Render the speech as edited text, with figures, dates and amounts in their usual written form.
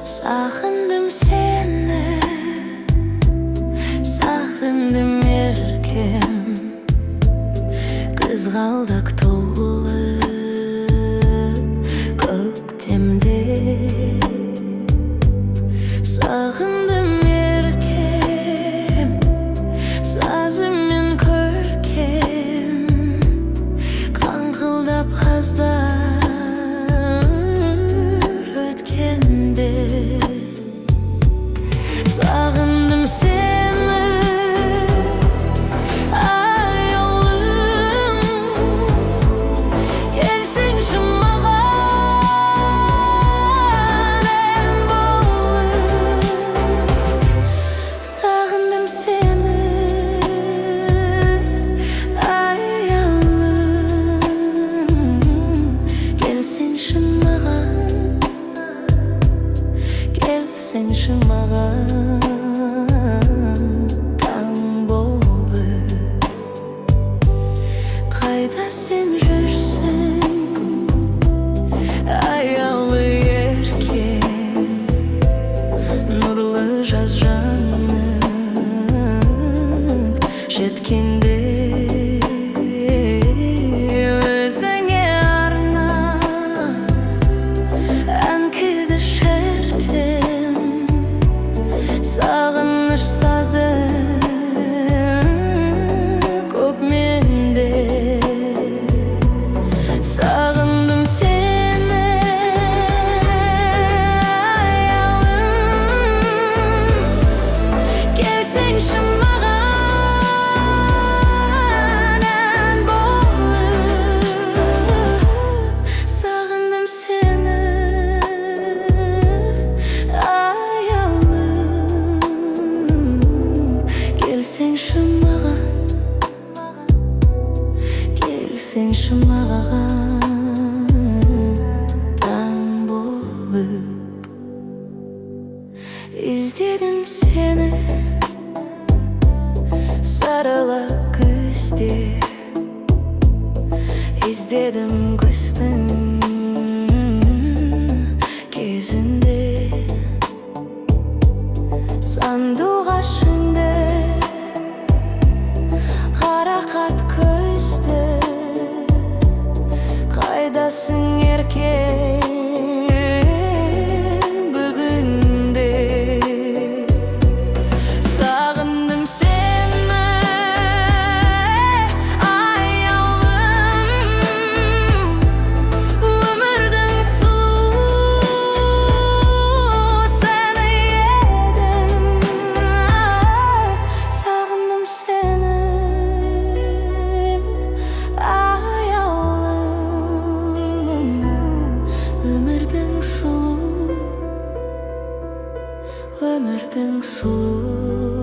Сағындым сені, сағындым еркем, қызғалдақ толы көктемде. Сағындым еркем, сазымен көркем, қаңқылдап қаздар өткенде. Сағындым сені, аяулым, келсеңші маған ән болып. Сағындым сені, аяулым, келсеңші маған, келсеңші маған таң болып. Қайда сен жүрсің, аяулы еркем, нұрлы жаз жаным жеткенде. Өзіңе арнап ән күйді шертем, сағыныш сазы көп менде. Сағындым сені, аяулым, келсеңші маған ән болып. Сағындым сені, аяулым, келсеңші маған, келсеңші маған таң болып. Іздедім сені сарала күзде, іздедім күздің кезінде. Сандуғашыңды, қарақат көзді, қайдасың еркем бүгінде. Сағындым сені, аяулым, өмірдің сұлу сені едім. Сағындым сені, аяулым, өмірдің сұлу, өмірдің сұлу.